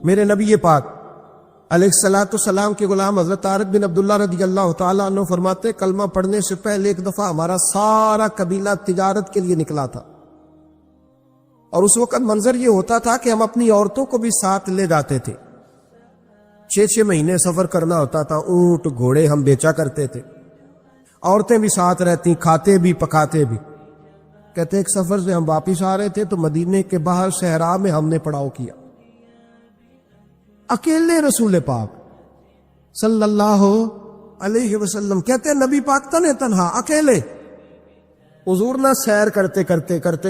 میرے نبی پاک علیہ الصلوۃ والسلام کے غلام حضرت طارق بن عبداللہ رضی اللہ تعالیٰ عنہ فرماتے کلمہ پڑھنے سے پہلے ایک دفعہ ہمارا سارا قبیلہ تجارت کے لیے نکلا تھا، اور اس وقت منظر یہ ہوتا تھا کہ ہم اپنی عورتوں کو بھی ساتھ لے جاتے تھے۔ 6 مہینے سفر کرنا ہوتا تھا، اونٹ گھوڑے ہم بیچا کرتے تھے، عورتیں بھی ساتھ رہتی، کھاتے بھی پکاتے بھی۔ کہتے ایک سفر سے ہم واپس آ رہے تھے تو مدینے کے باہر صحرا میں ہم نے پڑاؤ کیا، اکیلے رسول پاک صلی اللہ علیہ وسلم، کہتے نبی پاک تنے تنہا اکیلے۔ حضور نہ سیر کرتے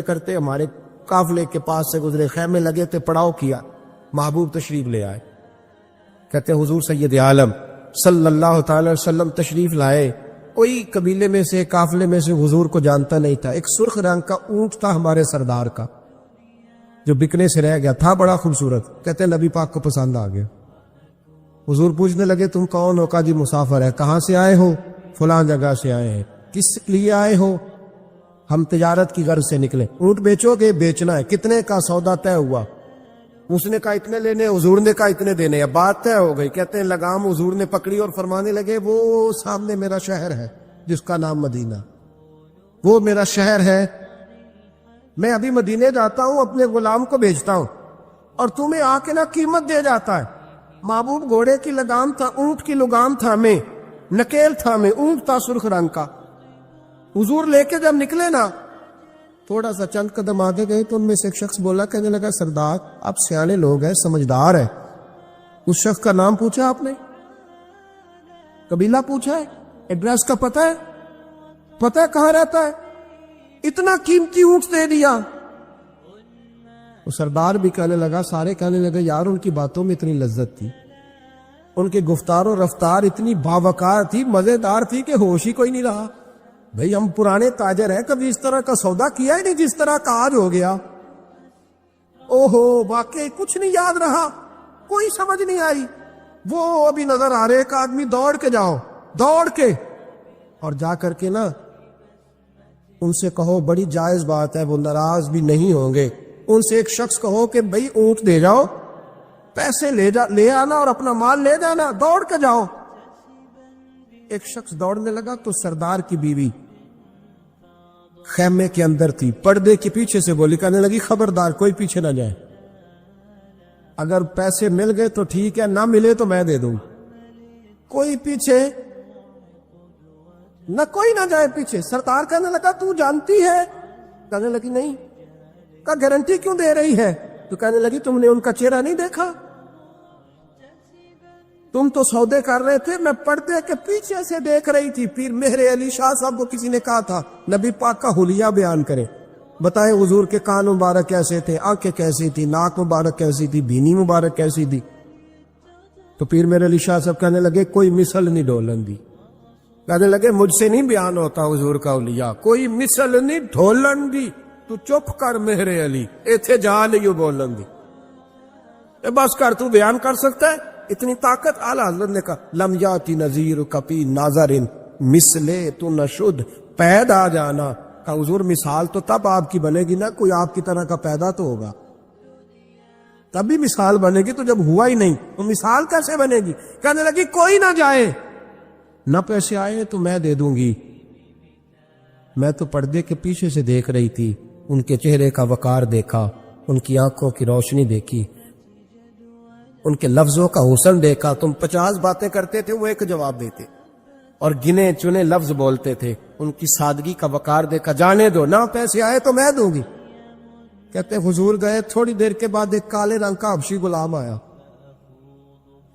کرتے ہمارے قافلے کے پاس سے گزرے، خیمے لگے تھے، پڑاؤ کیا، محبوب تشریف لے آئے۔ کہتے حضور سید عالم صلی اللہ تعالی وسلم تشریف لائے، کوئی قبیلے میں سے قافلے میں سے حضور کو جانتا نہیں تھا۔ ایک سرخ رنگ کا اونٹ تھا ہمارے سردار کا جو بکنے سے رہ گیا تھا، بڑا خوبصورت۔ کہتے نبی پاک کو پسند آ گیا۔ حضور پوچھنے لگے تم کون ہو؟ کہا جی مسافر ہے۔ کہاں سے آئے ہو؟ فلاں جگہ سے آئے ہیں۔ کس لیے آئے ہو؟ ہم تجارت کی غرض سے نکلے۔ اونٹ بیچو گے؟ بیچنا ہے۔ کتنے کا سودا طے ہوا؟ اس نے کہا اتنے لینے، حضور نے کہا اتنے دینے، اب بات طے ہو گئی۔ کہتے ہیں لگام حضور نے پکڑی اور فرمانے لگے وہ سامنے میرا شہر ہے جس کا نام مدینہ، وہ میرا شہر ہے، میں ابھی مدینے جاتا ہوں، اپنے غلام کو بھیجتا ہوں اور تمہیں آ کے نہ قیمت دے جاتا ہے۔ محبوب گھوڑے کی لگام تھا، اونٹ کی لگام تھا، میں نکیل تھا، میں اونٹ تھا سرخ رنگ کا۔ حضور لے کے جب نکلے نا، تھوڑا سا چند قدم آگے گئے تو ان میں سے ایک شخص بولا، کہنے لگا سردار آپ سیانے لوگ ہیں، سمجھدار ہیں، اس شخص کا نام پوچھا آپ نے؟ قبیلہ پوچھا ہے؟ ایڈریس کا پتہ ہے؟ پتہ ہے کہاں رہتا ہے؟ اتنا قیمتی اونٹ دے دیا۔ وہ سردار بھی کہنے لگا، سارے کہنے لگے یار ان کی باتوں میں اتنی لذت تھی، ان کے گفتار و رفتار اتنی باوقار تھی، مزیدار تھی کہ ہوش ہی کوئی نہیں رہا۔ بھئی ہم پرانے تاجر ہیں، کبھی اس طرح کا سودا کیا ہی نہیں جس طرح کا آج ہو گیا۔ اوہو واقعی کچھ نہیں یاد رہا، کوئی سمجھ نہیں آئی۔ وہ ابھی نظر آ رہے، ایک آدمی دوڑ کے جاؤ، دوڑ کے، اور جا کر کے نا ان سے کہو بڑی جائز بات ہے، وہ ناراض بھی نہیں ہوں گے۔ ان سے ایک شخص کہو کہ بھئی اونٹ دے جاؤ، پیسے لے آنا اور اپنا مال لے جانا، دوڑ کے جاؤ۔ ایک شخص دوڑنے لگا تو سردار کی بیوی خیمے کے اندر تھی، پردے کے پیچھے سے بولی، کہنے لگی خبردار کوئی پیچھے نہ جائے، اگر پیسے مل گئے تو ٹھیک ہے، نہ ملے تو میں دے دوں، کوئی پیچھے نہ، کوئی نہ جائے پیچھے۔ سردار کہنے لگا تو جانتی ہے؟ کہنے لگی نہیں۔ کہا گارنٹی کیوں دے رہی ہے؟ تو کہنے لگی تم نے ان کا چہرہ نہیں دیکھا؟ تم تو سودے کر رہے تھے، میں پردے کے پیچھے سے دیکھ رہی تھی۔ پیر مہر علی شاہ صاحب کو کسی نے کہا تھا نبی پاک کا حلیہ بیان کرے، بتائے حضور کے کان مبارک کیسے تھے، آنکھیں کیسی تھی، ناک مبارک کیسی تھی، بینی مبارک کیسی تھی۔ تو پیر مہر علی شاہ صاحب کہنے لگے کوئی مثل نہیں ڈھولن دی، کہنے لگے مجھ سے نہیں بیان ہوتا حضور کا حلیہ، کوئی مثل نہیں ڈھولن دی، تو چپ کر مہر علی، ایتھے جا لیو بولن دی، بس کر، تو بیان کر سکتا ہے اتنی طاقت؟ اعلیٰ حضرت نے کہا لم یاتی نذیر کپی ناظرن مثلے تو نشد، پید آ جانا۔ کہا حضور مثال تو تب آپ کی بنے گی نا، کوئی آپ کی طرح کا پیدا تو ہوگا، تبھی مثال بنے گی، تو جب ہوا ہی نہیں تو مثال کیسے بنے گی؟ کہنے لگی کوئی نہ جائے، نہ پیسے آئے تو میں دے دوں گی۔ میں تو پردے کے پیچھے سے دیکھ رہی تھی، ان کے چہرے کا وقار دیکھا، ان کی آنکھوں کی روشنی دیکھی، ان کے لفظوں کا حسن دیکھا۔ تم 50 باتیں کرتے تھے، وہ ایک جواب دیتے، اور گنے چنے لفظ بولتے تھے، ان کی سادگی کا وقار دیکھا۔ جانے دو، نہ پیسے آئے تو میں دوں گی۔ کہتے حضور گئے، تھوڑی دیر کے بعد ایک کالے رنگ کا حبشی غلام آیا،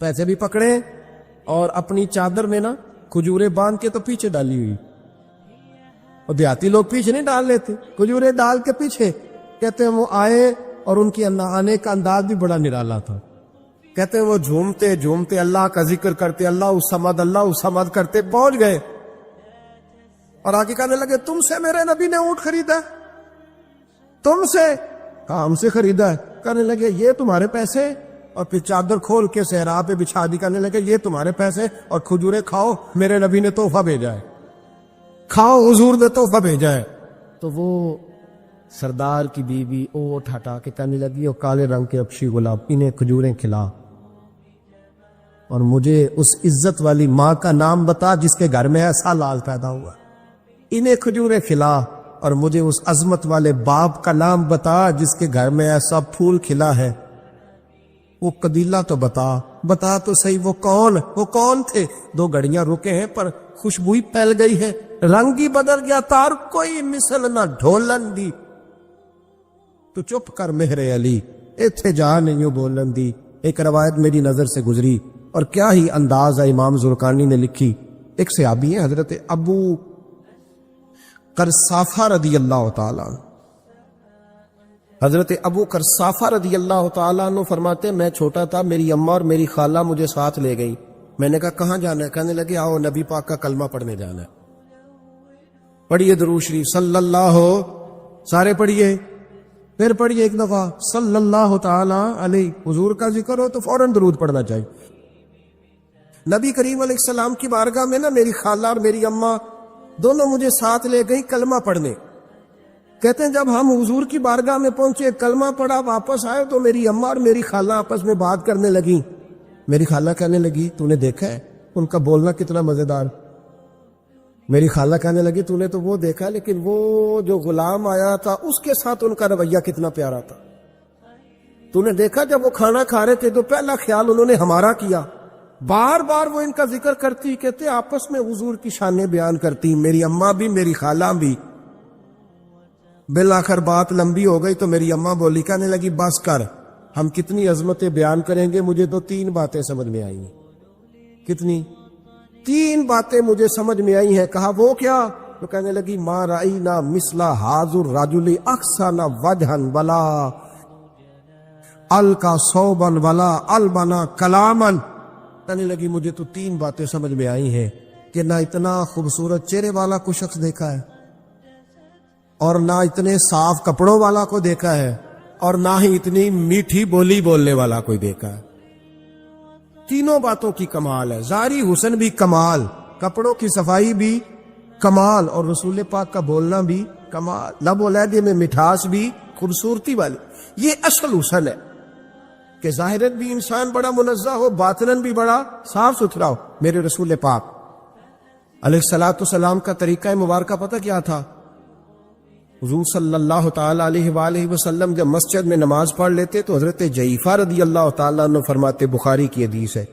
پیسے بھی پکڑے اور اپنی چادر میں نا کھجورے باندھ کے تو پیچھے ڈالی ہوئی، اور دیہاتی لوگ پیچھے نہیں ڈال لیتے، کھجورے ڈال کے پیچھے۔ کہتے ہیں وہ آئے اور ان کی آنے کا انداز بھی بڑا نرالا تھا۔ کہتے ہیں وہ جھومتے جھومتے اللہ کا ذکر کرتے، اللہ الصمد کرتے پہنچ گئے، اور آگے کہنے لگے تم سے میرے نبی نے اونٹ خریدا؟ تم سے؟ کہا ہم سے خریدا ہے۔ کہنے لگے یہ تمہارے پیسے؟ اور پھر چادر کھول کے صحرا پہ بچھا دی، کہنے لگے یہ تمہارے پیسے، اور کھجورے کھاؤ، میرے نبی نے تحفہ بھیجا ہے، کھاؤ، حضور نے تحفہ بھیجا ہے۔ تو وہ سردار کی بیوی اوٹ ہٹا کے کہنے لگی وہ کالے رنگ کے اکشی گلاب انہیں کھجوریں کھلا، اور مجھے اس عزت والی ماں کا نام بتا جس کے گھر میں ایسا لال پیدا ہوا، انہیں کھجوریں کھلا، اور مجھے اس عظمت والے باپ کا نام بتا جس کے گھر میں ایسا پھول کھلا ہے۔ وہ قبیلہ تو بتا تو صحیح، وہ کون تھے؟ 2 گھڑیاں رکے ہیں پر خوشبوئی پھیل گئی ہے، رنگ ہی بدل گیا، تار کوئی مثل نہ ڈھولن دی۔ تو چپ کر مہر علی، ایتھے جا نہیں بولن دی۔ ایک روایت میری نظر سے گزری، اور کیا ہی انداز ہے امام زرقانی نے لکھی۔ ایک صحابی ہیں حضرت ابو قرصافہ رضی اللہ تعالیٰ عنہ، حضرت ابو قرصافہ رضی اللہ تعالیٰ عنہ فرماتے میں چھوٹا تھا، میری اماں اور میری خالہ مجھے ساتھ لے گئی۔ میں نے کہا کہاں جانا ہے؟ کہنے لگے آؤ نبی پاک کا کلمہ پڑھنے جانا ہے۔ پڑھیے درود شریف صلی اللہ، سارے پڑھیے، پھر پڑھیے ایک دفعہ صلی اللہ تعالیٰ علیہ۔ حضور کا ذکر ہو تو فوراً درود پڑھنا چاہیے۔ نبی کریم علیہ السلام کی بارگاہ میں نا میری خالہ اور میری اماں دونوں مجھے ساتھ لے گئی کلمہ پڑھنے۔ کہتے ہیں جب ہم حضور کی بارگاہ میں پہنچے، کلمہ پڑھا، واپس آئے تو میری اماں اور میری خالہ آپس میں بات کرنے لگی۔ میری خالہ کہنے لگی تو نے دیکھا ہے ان کا بولنا کتنا مزیدار؟ میری خالہ کہنے لگی تو نے تو وہ دیکھا، لیکن وہ جو غلام آیا تھا اس کے ساتھ ان کا رویہ کتنا پیارا تھا۔ تو نے دیکھا جب وہ کھانا کھا رہے تھے تو پہلا خیال انہوں نے ہمارا کیا، بار بار وہ ان کا ذکر کرتی، کہتے آپس میں حضور کی شانیں بیان کرتی، میری اماں بھی میری خالہ بھی۔ بالآخر بات لمبی ہو گئی تو میری اماں بولی، کہنے لگی بس کر، ہم کتنی عظمتیں بیان کریں گے، مجھے تو 3 باتیں سمجھ میں آئی ہیں۔ کتنی؟ 3 باتیں مجھے سمجھ میں آئی ہیں۔ کہا وہ کیا؟ تو کہنے لگی ما رأینا مثل ھذا الرجل احسن وجھا ولا القى صوبا ولا البنا کلاما۔ کہنے لگی مجھے تو 3 باتیں سمجھ میں آئی ہیں کہ نہ اتنا خوبصورت چہرے والا کوئی شخص دیکھا ہے، اور نہ اتنے صاف کپڑوں والا کو دیکھا ہے، اور نہ ہی اتنی میٹھی بولی بولنے والا کوئی دیکھا ہے۔ تینوں باتوں کی کمال ہے، ظاہری حسن بھی کمال، کپڑوں کی صفائی بھی کمال، اور رسول پاک کا بولنا بھی کمال، لب و لہجے میں مٹھاس بھی خوبصورتی والی۔ یہ اصل حسن ہے کہ ظاہرت بھی انسان بڑا منزہ ہو، باطنن بھی بڑا صاف ستھرا ہو۔ میرے رسول پاک علیہ الصلوۃ والسلام کا طریقہ مبارکہ پتہ کیا تھا؟ حضور صلی اللہ تعالیٰ علیہ وآلہ وسلم جب مسجد میں نماز پڑھ لیتے تو حضرت جعفر رضی اللہ تعالیٰ عنہ فرماتے، بخاری کی حدیث ہے،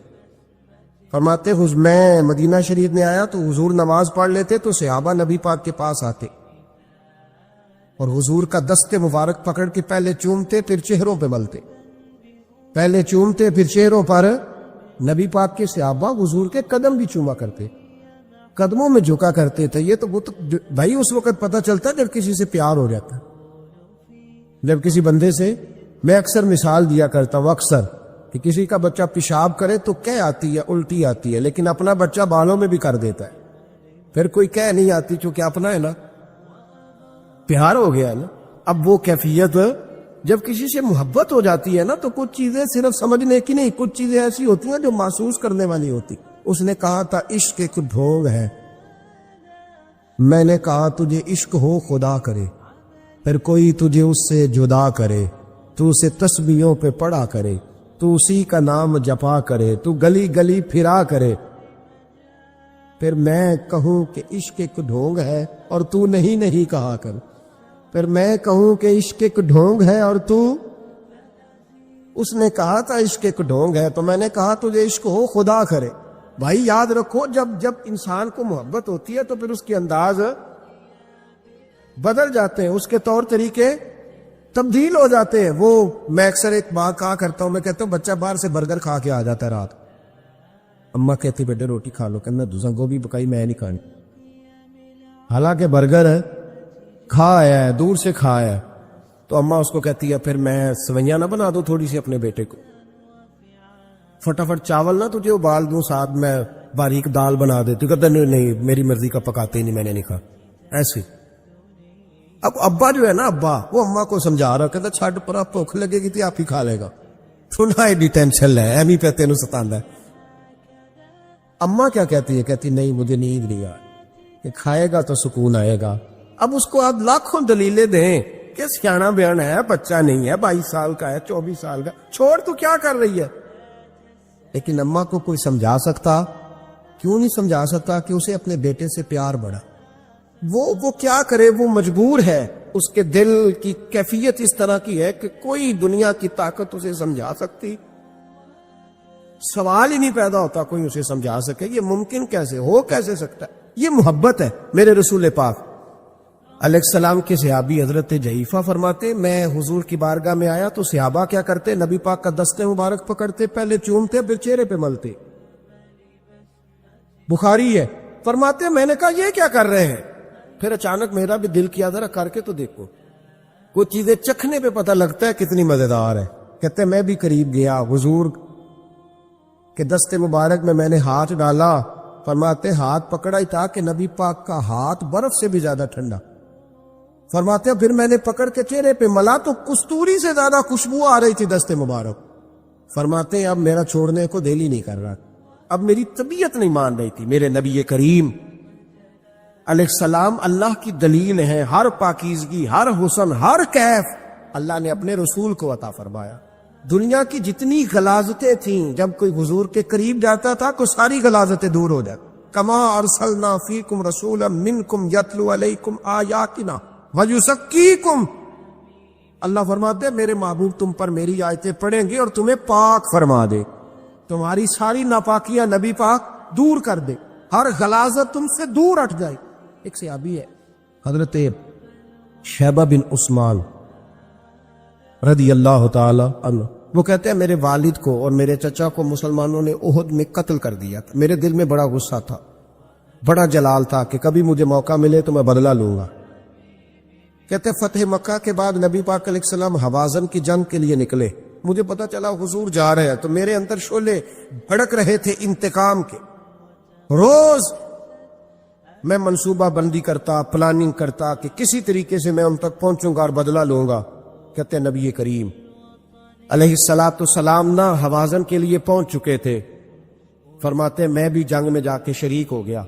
فرماتے میں مدینہ شریف میں آیا تو حضور نماز پڑھ لیتے تو صحابہ نبی پاک کے پاس آتے اور حضور کا دست مبارک پکڑ کے پہلے چومتے پھر چہروں پہ ملتے، پہلے چومتے پھر چہروں پر۔ نبی پاک کے صحابہ حضور کے قدم بھی چوما کرتے، قدموں میں جھکا کرتے تھے۔ یہ تو بھائی اس وقت پتہ چلتا جب کسی سے پیار ہو جاتا، جب کسی بندے سے، میں اکثر مثال دیا کرتا ہوں اکثر کہ کسی کا بچہ پیشاب کرے تو کہہ آتی ہے، الٹی آتی ہے، لیکن اپنا بچہ بالوں میں بھی کر دیتا ہے، پھر کوئی کہہ نہیں آتی چونکہ اپنا ہے نا، پیار ہو گیا ہے نا۔ اب وہ کیفیت جب کسی سے محبت ہو جاتی ہے نا تو کچھ چیزیں صرف سمجھنے کی نہیں، کچھ چیزیں ایسی ہوتی ہیں جو محسوس کرنے والی ہوتی۔ اس نے کہا تھا عشق ایک ڈھونگ ہے، میں نے کہا تجھے عشق ہو خدا کرے، پھر کوئی تجھے اس سے جدا کرے، تو اسے تسبیحوں پہ پڑھا کرے، تو اسی کا نام جپا کرے، تو گلی گلی پھرا کرے، پھر میں کہوں کہ عشق ایک ڈھونگ ہے اور تو نہیں کہا کر، پھر میں کہوں کہ عشق ایک ڈھونگ ہے اور تو، اس نے کہا تھا عشق ایک ڈھونگ ہے تو میں نے کہا تجھے عشق ہو خدا کرے۔ بھائی یاد رکھو جب انسان کو محبت ہوتی ہے تو پھر اس کے انداز بدل جاتے ہیں، اس کے طور طریقے تبدیل ہو جاتے ہیں۔ وہ میں اکثر ایک بات کہا کرتا ہوں، میں کہتا ہوں بچہ باہر سے برگر کھا کے آ جاتا ہے رات، اماں کہتی بیٹے روٹی کھا لو، کہنا دوسرا گوبھی پکائی میں نہیں کھانی، حالانکہ برگر کھا ہے، دور سے کھا ہے، تو اماں اس کو کہتی ہے پھر میں سوئیاں نہ بنا دو تھوڑی سی اپنے بیٹے کو، فٹافٹ چاول نہ تجھے ابال دوں، ساتھ میں باریک دال بنا دیتی، کہتا نہیں میری مرضی کا پکاتے ہی نہیں، میں نے نہیں کھا ایسے۔ اب ابا جو ہے نا، ابا وہ اماں کو سمجھا رہا، کہتا چھڈ پرا، بھوک لگے گی تھی آپ ہی کھا لے گا، تو نہ ایڈی ٹینشن ہے، ایمی پہ تینوں ستاندہ ہے۔ اماں کیا کہتی ہے؟ کہتی نہیں مجھے نیند نہیں آ، کہ کھائے گا تو سکون آئے گا۔ اب اس کو آپ لاکھوں دلیلیں دیں کہ سیانا بیان ہے، بچہ نہیں ہے، 22 سال کا ہے، 24 سال کا، چھوڑ تو کیا کر رہی ہے. لیکن اماں کو کوئی سمجھا سکتا؟ کیوں نہیں سمجھا سکتا کہ اسے اپنے بیٹے سے پیار بڑھا. وہ کیا کرے، وہ مجبور ہے. اس کے دل کی کیفیت اس طرح کی ہے کہ کوئی دنیا کی طاقت اسے سمجھا سکتی؟ سوال ہی نہیں پیدا ہوتا کوئی اسے سمجھا سکے. یہ ممکن کیسے ہو، کیسے سکتا ہے؟ یہ محبت ہے. میرے رسول پاک علیہ السلام کے صحابی حضرت جعفہ فرماتے میں حضور کی بارگاہ میں آیا تو صحابہ کیا کرتے، نبی پاک کا دست مبارک پکڑتے، پہلے چومتے پھر چہرے پہ ملتے. بخاری ہے. فرماتے میں نے کہا یہ کیا کر رہے ہیں؟ پھر اچانک میرا بھی دل کیا ذرا کر کے تو دیکھو. کچھ چیزیں چکھنے پہ پتہ لگتا ہے کتنی مزیدار ہے. کہتے میں بھی قریب گیا، حضور کے دست مبارک میں نے ہاتھ ڈالا. فرماتے ہاتھ پکڑا ہی تھا کہ نبی پاک کا ہاتھ برف سے بھی زیادہ ٹھنڈا. فرماتے پھر میں نے پکڑ کے چہرے پہ ملا تو کستوری سے زیادہ خوشبو آ رہی تھی دست مبارک. فرماتے اب میرا چھوڑنے کو دل ہی نہیں کر رہا، اب میری طبیعت نہیں مان رہی تھی. میرے نبی کریم علیہ السلام اللہ کی دلیل ہے. ہر پاکیزگی، ہر حسن، ہر کیف اللہ نے اپنے رسول کو عطا فرمایا. دنیا کی جتنی غلاظتیں تھیں جب کوئی حضور کے قریب جاتا تھا کو ساری غلاظتیں دور ہو جاتی. کما ارسلنا فیکم رسولا منکم یتلو علیکم آیاتنا ویزکیکم. اللہ فرماتے میرے محبوب تم پر میری آیتیں پڑھیں گے اور تمہیں پاک فرما دے، تمہاری ساری ناپاکیاں نبی پاک دور کر دے، ہر غلاظت تم سے دور ہٹ جائے. ایک صحابی ہے حضرت شیبہ بن عثمان رضی اللہ تعالی عنہ، وہ کہتے ہیں میرے والد کو اور میرے چچا کو مسلمانوں نے احد میں قتل کر دیا تھا. میرے دل میں بڑا غصہ تھا، بڑا جلال تھا کہ کبھی مجھے موقع ملے تو میں بدلہ لوں گا. کہتے فتح مکہ کے بعد نبی پاک علیہ السلام حوازن کی جنگ کے لیے نکلے. مجھے پتا چلا حضور جا رہے ہیں تو میرے اندر شعلے بھڑک رہے تھے انتقام کے. روز میں منصوبہ بندی کرتا، پلاننگ کرتا کہ کسی طریقے سے میں ان تک پہنچوں گا اور بدلہ لوں گا. کہتے ہیں نبی کریم علیہ السلام نہ حوازن کے لیے پہنچ چکے تھے. فرماتے میں بھی جنگ میں جا کے شریک ہو گیا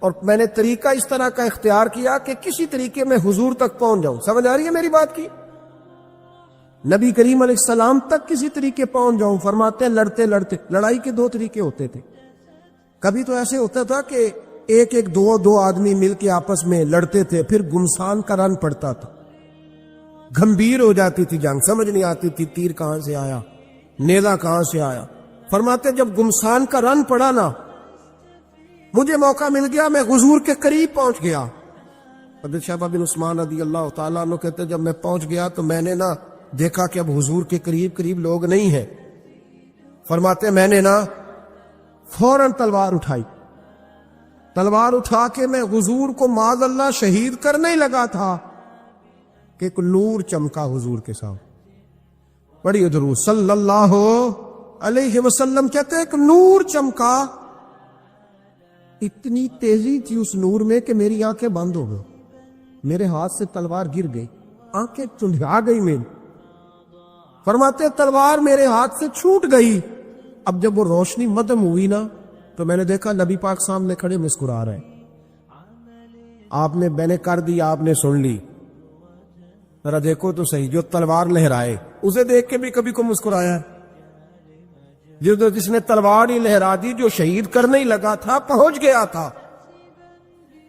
اور میں نے طریقہ اس طرح کا اختیار کیا کہ کسی طریقے میں حضور تک پہنچ جاؤں. سمجھ آ رہی ہے میری بات کی؟ نبی کریم علیہ السلام تک کسی طریقے پہنچ جاؤں. فرماتے ہیں لڑتے لڑتے، لڑائی کے دو طریقے ہوتے تھے. کبھی تو ایسے ہوتا تھا کہ ایک دو آدمی مل کے آپس میں لڑتے تھے، پھر گمسان کا رن پڑتا تھا، گھمبیر ہو جاتی تھی جنگ، سمجھ نہیں آتی تھی تیر کہاں سے آیا، نیزہ کہاں سے آیا. فرماتے جب گمسان کا رن پڑا نا، مجھے موقع مل گیا، میں حضور کے قریب پہنچ گیا. حضرت شیبہ بن عثمان رضی اللہ تعالیٰ عنہ کہتے جب میں پہنچ گیا تو میں نے نا دیکھا کہ اب حضور کے قریب لوگ نہیں ہیں. فرماتے میں نے نا فوراً تلوار اٹھائی، تلوار اٹھا کے میں حضور کو معاذ اللہ شہید کرنے ہی لگا تھا کہ ایک نور چمکا حضور کے سامنے. بڑی درود صلی اللہ علیہ وسلم. کہتے ایک نور چمکا، اتنی تیزی تھی اس نور میں کہ میری آنکھیں بند ہو گئی، میرے ہاتھ سے تلوار گر گئی، آنکھیں چندھا گئی میری. فرماتے تلوار میرے ہاتھ سے چھوٹ گئی. اب جب وہ روشنی مدھم ہوئی نا تو میں نے دیکھا نبی پاک سامنے کھڑے مسکرا رہے ہیں. آپ نے میں نے کر دی، آپ نے سن لی. ذرا دیکھو تو صحیح، جو تلوار لہرائے اسے دیکھ کے بھی کبھی کو مسکرایا ہے؟ جس نے تلوار ہی لہرا دی، جو شہید کرنے ہی لگا تھا، پہنچ گیا تھا.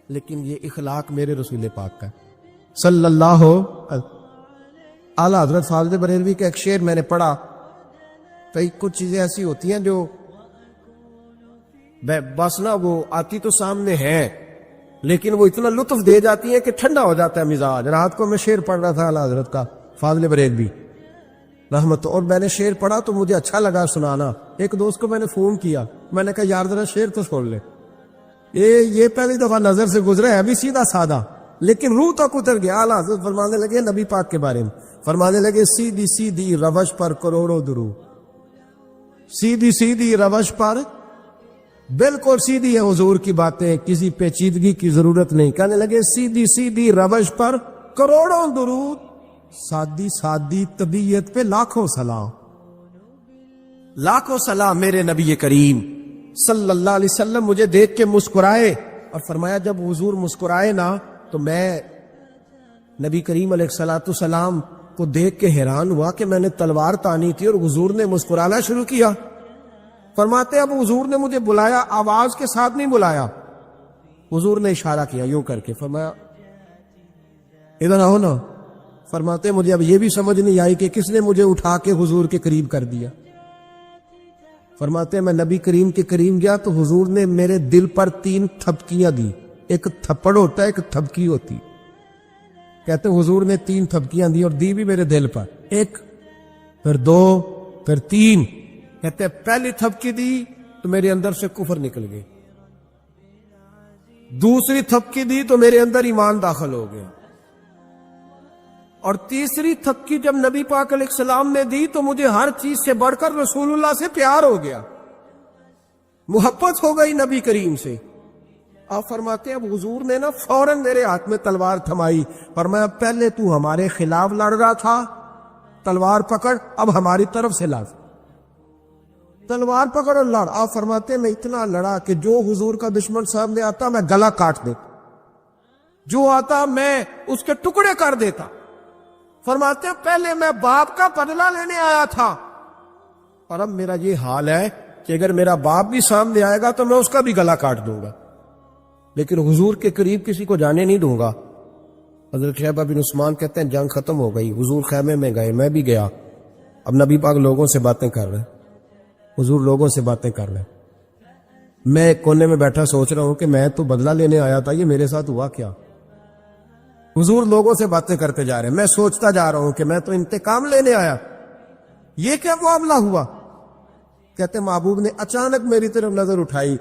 لیکن یہ اخلاق میرے رسول پاک کا صلی اللہ اعلیٰ حضرت فاضل بریلوی کا ایک شعر میں نے پڑھا. تو کچھ چیزیں ایسی ہوتی ہیں جو بس نا وہ آتی تو سامنے ہے لیکن وہ اتنا لطف دے جاتی ہیں کہ ٹھنڈا ہو جاتا ہے مزاج. رات کو میں شعر پڑھ رہا تھا اعلیٰ حضرت کا فاضل بریلوی رحمت، اور میں نے شعر پڑھا تو مجھے اچھا لگا سنانا. ایک دوست کو میں نے فون کیا، میں نے کہا یار ذرا شعر تو چھوڑ لے، یہ پہلی دفعہ نظر سے گزرا ہے، ابھی سیدھا سادہ لیکن روح تک اتر گیا. اعلیٰ حضرت فرمانے لگے نبی پاک کے بارے میں، فرمانے لگے سیدھی سیدھی روش پر کروڑوں درود. سیدھی سیدھی روش پر بالکل سیدھی ہے حضور کی باتیں، کسی پیچیدگی کی ضرورت نہیں. کہنے لگے سیدھی سیدھی روش پر کروڑوں درود، سادی سادی طبیعت پہ لاکھوں سلام. لاکھوں سلام میرے نبی کریم صلی اللہ علیہ وسلم مجھے دیکھ کے مسکرائے اور فرمایا جب حضور مسکرائے نا تو میں نبی کریم علیہ الصلوۃ والسلام کو دیکھ کے حیران ہوا کہ میں نے تلوار تانی تھی اور حضور نے مسکرانا شروع کیا. فرماتے اب حضور نے مجھے بلایا، آواز کے ساتھ نہیں بلایا، حضور نے اشارہ کیا یوں کر کے، فرمایا ادھر آؤ نا. فرماتے مجھے اب یہ بھی سمجھ نہیں آئی کہ کس نے مجھے اٹھا کے حضور کے قریب کر دیا. فرماتے میں نبی کریم کے قریب گیا تو حضور نے میرے دل پر 3 تھپکیاں دی. ایک تھپڑ ہوتا ہے، ایک تھپکی ہوتی. کہتے حضور نے 3 تھپکیاں دی اور دی بھی میرے دل پر، 1 پھر 2 پھر 3. کہتے پہلی تھپکی دی تو میرے اندر سے کفر نکل گئی، دوسری تھپکی دی تو میرے اندر ایمان داخل ہو گیا، اور تیسری تھپکی جب نبی پاک علیہ السلام نے دی تو مجھے ہر چیز سے بڑھ کر رسول اللہ سے پیار ہو گیا، محبت ہو گئی نبی کریم سے. آپ فرماتے ہیں اب حضور نے نا فوراً میرے ہاتھ میں تلوار تھمائی، فرمایا پہلے تو ہمارے خلاف لڑ رہا تھا، تلوار پکڑ اب ہماری طرف سے لڑ، تلوار پکڑ اور لڑ. آپ فرماتے ہیں میں اتنا لڑا کہ جو حضور کا دشمن سامنے آتا میں گلا کاٹ دیتا، جو آتا میں اس کے ٹکڑے کر دیتا. فرماتے ہیں پہلے میں باپ کا بدلہ لینے آیا تھا، اور اب میرا یہ حال ہے کہ اگر میرا باپ بھی سامنے آئے گا تو میں اس کا بھی گلا کاٹ دوں گا، لیکن حضور کے قریب کسی کو جانے نہیں دوں گا. حضرت شیبہ بن عثمان کہتے ہیں جنگ ختم ہو گئی، حضور خیمے میں گئے، میں بھی گیا. اب نبی پاک لوگوں سے باتیں کر رہے ہیں، حضور لوگوں سے باتیں کر رہے ہیں. میں ایک کونے میں بیٹھا سوچ رہا ہوں کہ میں تو بدلہ لینے آیا تھا، یہ میرے ساتھ ہوا کیا؟ حضور لوگوں سے باتیں کرتے جا رہے ہیں، میں سوچتا جا رہا ہوں کہ میں تو انتقام لینے آیا، یہ کیا معاملہ ہوا؟ کہتے محبوب نے اچانک میری طرف نظر اٹھائی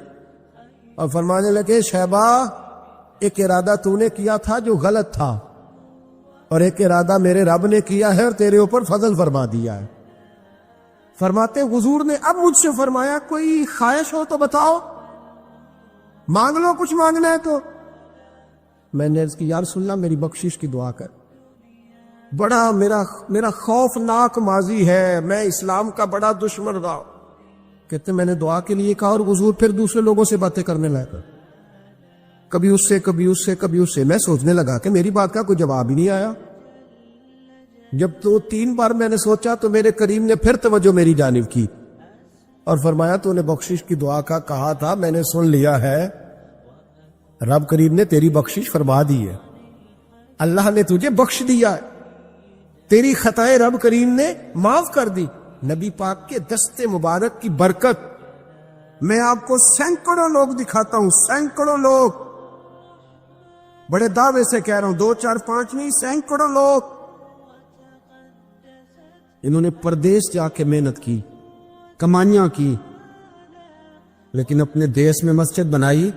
اور فرمانے لگے شیبہ ایک ارادہ تو نے کیا تھا جو غلط تھا، اور ایک ارادہ میرے رب نے کیا ہے اور تیرے اوپر فضل فرما دیا ہے. فرماتے حضور نے اب مجھ سے فرمایا کوئی خواہش ہو تو بتاؤ، مانگ لو کچھ مانگنا ہے تو. میں نے عرض کی یا رسول اللہ میری بخشش کی دعا کر، بڑا میرا خوفناک ماضی ہے، میں اسلام کا بڑا دشمن رہا. کہتے میں نے دعا کے لیے کہا اور حضور پھر دوسرے لوگوں سے باتیں کرنے لگا، کبھی اس سے کبھی اس سے کبھی اس سے. میں سوچنے لگا کہ میری بات کا کوئی جواب ہی نہیں آیا. جب تو 3 بار میں نے سوچا تو میرے کریم نے پھر توجہ میری جانب کی اور فرمایا تو نے بخشش کی دعا کا کہا تھا، میں نے سن لیا ہے، رب کریم نے تیری بخشش فرما دی ہے، اللہ نے تجھے بخش دیا ہے، تیری خطائیں رب کریم نے معاف کر دی. نبی پاک کے دست مبارک کی برکت میں آپ کو سینکڑوں لوگ دکھاتا ہوں، سینکڑوں لوگ، بڑے دعوے سے کہہ رہا ہوں، 2 4 5 نہیں، سینکڑوں لوگ. انہوں نے پردیس جا کے محنت کی، کمانیاں کی، لیکن اپنے دیس میں مسجد بنائی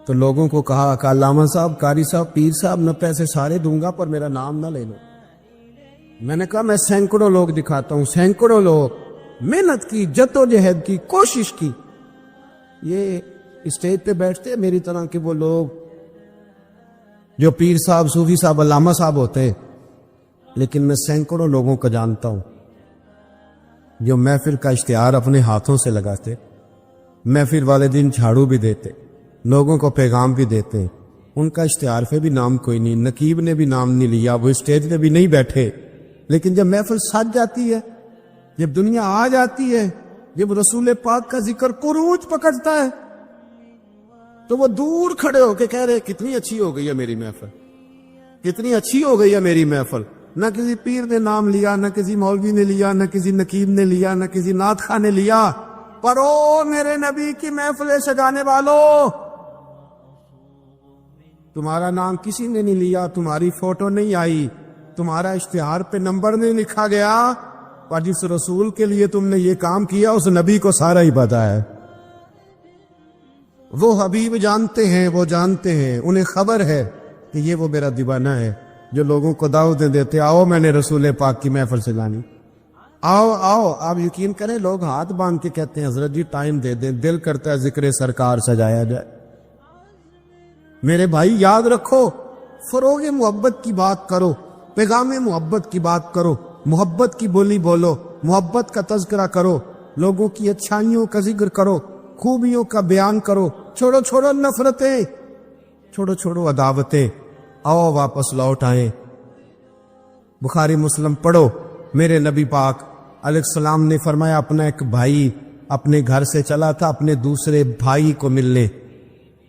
تو لوگوں کو کہا کہ علامہ صاحب، قاری صاحب، پیر صاحب، نہ پیسے سارے دوں گا پر میرا نام نہ لے لو. میں نے کہا میں سینکڑوں لوگ دکھاتا ہوں، سینکڑوں لوگ، محنت کی، جدوجہد کی، کوشش کی. یہ اسٹیج پہ بیٹھتے میری طرح کے وہ لوگ جو پیر صاحب، صوفی صاحب، علامہ صاحب ہوتے، لیکن میں سینکڑوں لوگوں کو جانتا ہوں جو محفل کا اشتہار اپنے ہاتھوں سے لگاتے، محفل والے دن جھاڑو بھی دیتے، لوگوں کو پیغام بھی دیتے. ان کا اشتہار پہ بھی نام کوئی نہیں، نقیب نے بھی نام نہیں لیا، وہ اسٹیج پہ بھی نہیں بیٹھے. لیکن جب محفل سج جاتی ہے، جب دنیا آ جاتی ہے، جب رسول پاک کا ذکر قروج پکڑتا ہے تو وہ دور کھڑے ہو کے کہہ رہے کتنی اچھی ہو گئی ہے میری محفل، کتنی اچھی ہو گئی ہے میری محفل. نہ کسی پیر نے نام لیا، نہ کسی مولوی نے لیا، نہ کسی نقیب نے لیا، نہ کسی نعت خواہ نے لیا، پر او میرے نبی کی محفلیں سجانے والوں، تمہارا نام کسی نے نہیں لیا، تمہاری فوٹو نہیں آئی، تمہارا اشتہار پہ نمبر نہیں لکھا گیا، پر جس رسول کے لیے تم نے یہ کام کیا اس نبی کو سارا ہی پتا ہے. وہ حبیب جانتے ہیں، وہ جانتے ہیں، انہیں خبر ہے کہ یہ وہ میرا دیوانہ ہے جو لوگوں کو دعوتیں دیتے، آؤ میں نے رسول پاک کی محفل سجانی، آؤ آؤ. آپ یقین کریں لوگ ہاتھ باندھ کے کہتے ہیں حضرت جی ٹائم دے دیں، دل کرتا ہے ذکر سرکار سجایا جائے. میرے بھائی یاد رکھو، فروغ محبت کی بات کرو، پیغام محبت کی بات کرو، محبت کی بولی بولو، محبت کا تذکرہ کرو، لوگوں کی اچھائیوں کا ذکر کرو، خوبیوں کا بیان کرو. چھوڑو نفرتیں، چھوڑو عداوتیں، آؤ واپس لوٹ آئیں بخاری مسلم پڑھو. میرے نبی پاک علیہ السلام نے فرمایا اپنا ایک بھائی اپنے گھر سے چلا تھا اپنے دوسرے بھائی کو ملنے.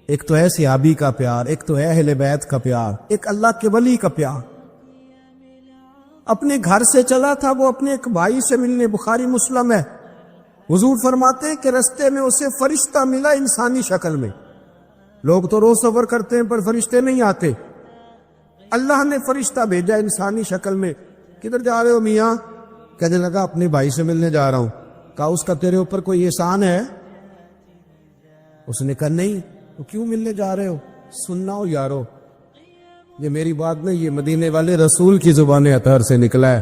ایک تو ہے صحابی کا پیار, ایک تو ہے اہل بیت کا پیار, ایک اللہ کے ولی کا پیار. اپنے گھر سے چلا تھا وہ اپنے ایک بھائی سے ملنے. بخاری مسلم ہے. حضور فرماتے ہیں کہ رستے میں اسے فرشتہ ملا انسانی شکل میں. لوگ تو روز سفر کرتے ہیں پر فرشتے نہیں آتے. اللہ نے فرشتہ بھیجا انسانی شکل میں. کدھر جا رہے ہو میاں؟ کہنے لگا اپنے بھائی سے ملنے جا رہا ہوں. کہا اس کا تیرے اوپر کوئی احسان ہے؟ اس نے کہا نہیں. تو کیوں ملنے جا رہے ہو؟ سننا ہو یارو, یہ میری بات نہیں, یہ مدینے والے رسول کی زبان اطہر سے نکلا ہے.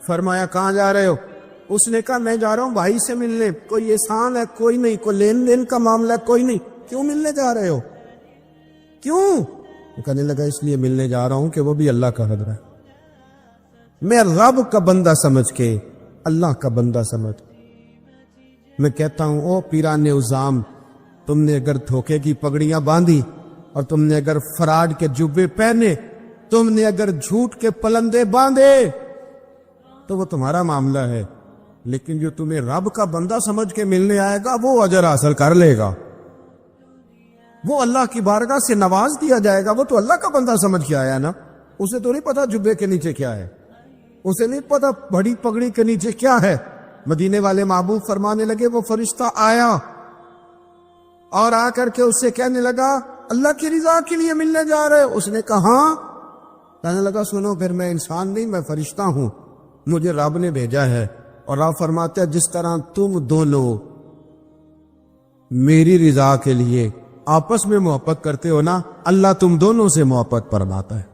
فرمایا کہاں جا رہے ہو؟ اس نے کہا میں جا رہا ہوں بھائی سے ملنے. کوئی احسان ہے؟ کوئی نہیں. کوئی لین دین کا معاملہ ہے؟ کوئی نہیں. کیوں ملنے جا رہے ہو؟ کیوں؟ کہنے لگا اس لیے ملنے جا رہا ہوں کہ وہ بھی اللہ کا حضر ہے. میں رب کا بندہ سمجھ کے, اللہ کا بندہ سمجھ میں کہتا ہوں او پیران عظام, تم نے اگر دھوکے کی پگڑیاں باندھی اور تم نے اگر فراڈ کے جبے پہنے, تم نے اگر جھوٹ کے پلندے باندھے تو وہ تمہارا معاملہ ہے, لیکن جو تمہیں رب کا بندہ سمجھ کے ملنے آئے گا وہ اجر حاصل کر لے گا, وہ اللہ کی بارگاہ سے نواز دیا جائے گا. وہ تو اللہ کا بندہ سمجھ کے آیا نا, اسے تو نہیں پتا جبے کے نیچے کیا ہے, اسے نہیں پتا بڑی پگڑی کے نیچے کیا ہے. مدینے والے محبوب فرمانے لگے وہ فرشتہ آیا اور آ کر کے اس سے کہنے لگا اللہ کی رضا کے لیے ملنے جا رہے. اس نے کہا ہاں. کہنے لگا سنو پھر میں انسان نہیں, میں فرشتہ ہوں, مجھے رب نے بھیجا ہے. اور رب فرماتے ہیں جس طرح تم دونوں میری رضا کے لیے آپس میں محبت کرتے ہو نا, اللہ تم دونوں سے محبت فرماتا ہے.